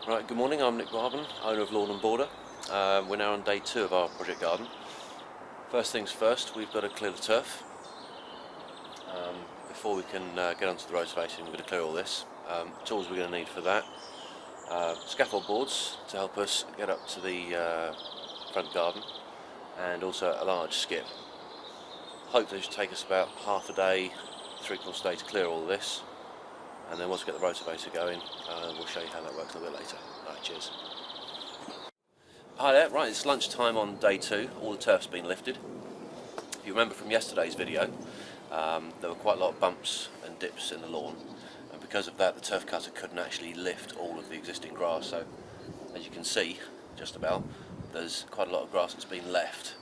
Right, good morning, I'm Nick Barban, owner of Lawn and Border. We're now on day 2 of our project garden. First things first, we've got to clear the turf. Before we can get onto the rotavating, we're going to clear all this. Tools we're going to need for that: scaffold boards to help us get up to the front garden, and also a large skip. Hopefully it should take us about half a day, 3/4 day to clear all of this. And then once we get the rotavator going, we'll show you how that works a little bit later. Right, cheers. Hi there, right, it's lunchtime on day 2, all the turf's been lifted. If you remember from yesterday's video, there were quite a lot of bumps and dips in the lawn, and because of that the turf cutter couldn't actually lift all of the existing grass, so as you can see, just about, there's quite a lot of grass that's been left.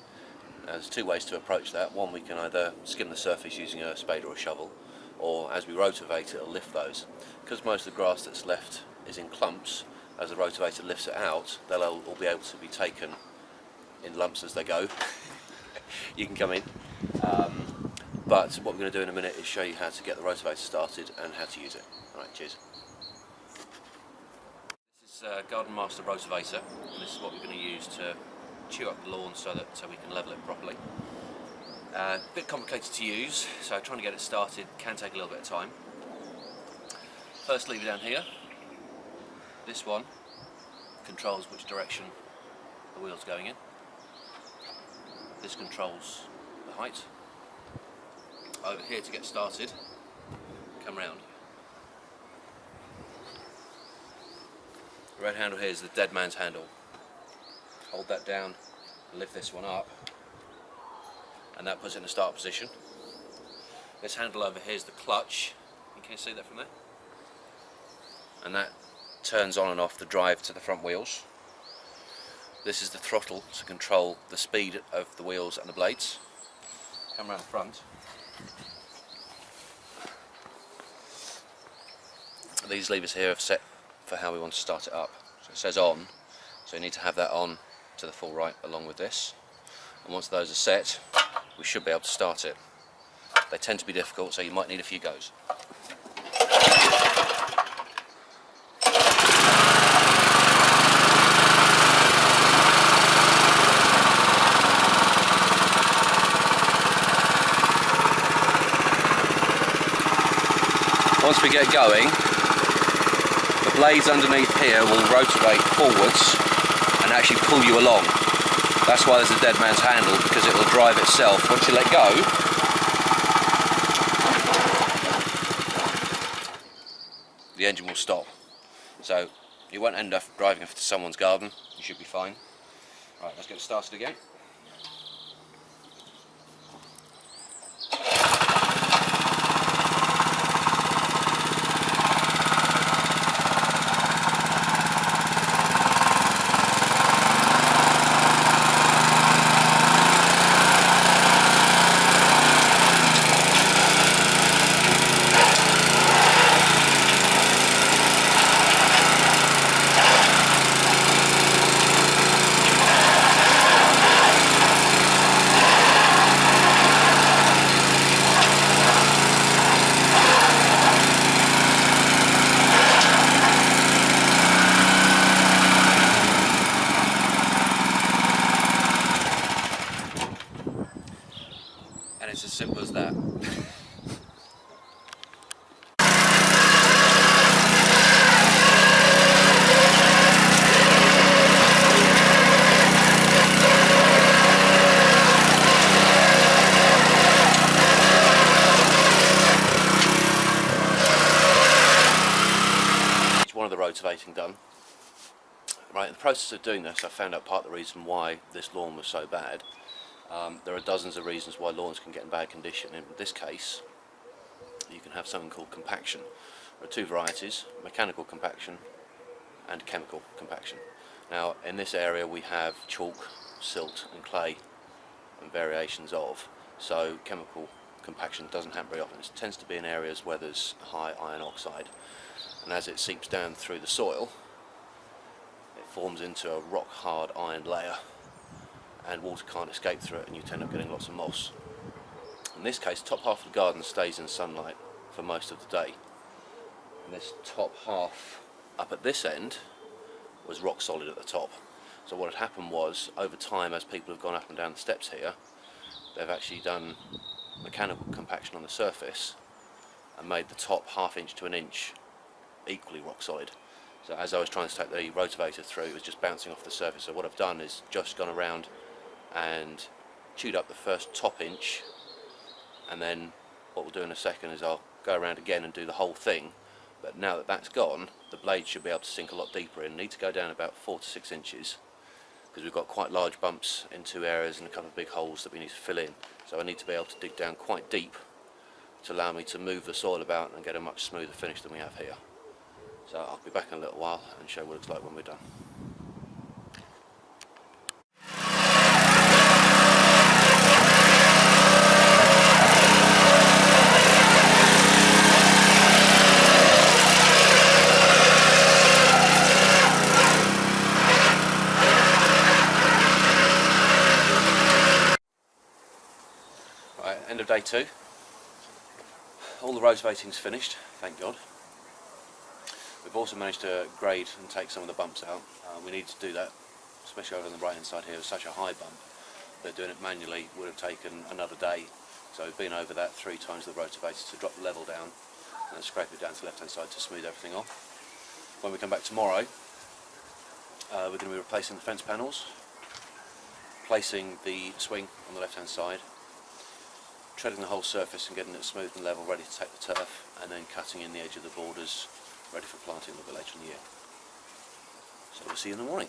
Now, there's 2 ways to approach that. One, we can either skim the surface using a spade or a shovel, or as we rotovate it'll lift those. Because most of the grass that's left is in clumps, as the rotavator lifts it out, they'll all be able to be taken in lumps as they go. You can come in. But what we're going to do in a minute is show you how to get the rotavator started and how to use it. Alright, cheers. This is Garden Master Rotavator, and this is what we're going to use to chew up the lawn so we can level it properly. A bit complicated to use, so trying to get it started can take a little bit of time. First lever down here. This one controls which direction the wheel's going in. This controls the height. Over here to get started, come round. The red handle here is the dead man's handle. Hold that down and lift this one up, and that puts it in the start position. This handle over here is the clutch. Can you see that from there? And that turns on and off the drive to the front wheels. This is the throttle to control the speed of the wheels and the blades. Come around the front. These levers here are set for how we want to start it up. So it says on, so you need to have that on to the full right along with this. And once those are set, we should be able to start it. They tend to be difficult, so you might need a few goes. Once we get going, the blades underneath here will rotate forwards and actually pull you along. That's why there's a dead man's handle, because it will drive itself. Once you let go, the engine will stop. So you won't end up driving into someone's garden. You should be fine. Right, let's get started again. And it's as simple as that. It's one of the rotavating done. Right, in the process of doing this, I found out part of the reason why this lawn was so bad. There are dozens of reasons why lawns can get in bad condition. In this case, you can have something called compaction. There are 2 varieties: mechanical compaction and chemical compaction. Now, in this area we have chalk, silt and clay and variations of, so chemical compaction doesn't happen very often. It tends to be in areas where there's high iron oxide, and as it seeps down through the soil, it forms into a rock hard iron layer, and water can't escape through it, and you end up getting lots of moss. In this case, top half of the garden stays in sunlight for most of the day, and this top half up at this end was rock solid at the top. So what had happened was, over time, as people have gone up and down the steps here, they've actually done mechanical compaction on the surface and made the top ½ inch to an inch equally rock solid. So as I was trying to take the rotavator through, it was just bouncing off the surface. So what I've done is just gone around and chewed up the first top inch, and then what we'll do in a second is I'll go around again and do the whole thing. But now that that's gone, the blade should be able to sink a lot deeper in. Need to go down about 4 to 6 inches, because we've got quite large bumps in 2 areas and a couple of big holes that we need to fill in. So I need to be able to dig down quite deep to allow me to move the soil about and get a much smoother finish than we have here. So I'll be back in a little while and show what it looks like when we're done. Right, end of day 2. All the rotavating's finished, thank God. We've also managed to grade and take some of the bumps out. We need to do that, especially over on the right hand side here. It's such a high bump that doing it manually would have taken another day. So we've been over that 3 times with the rotavator to drop the level down and then scrape it down to the left hand side to smooth everything off. When we come back tomorrow, we're going to be replacing the fence panels, placing the swing on the left hand side, treading the whole surface and getting it smooth and level, ready to take the turf, and then cutting in the edge of the borders, ready for planting a little bit later in the year. So we'll see you in the morning.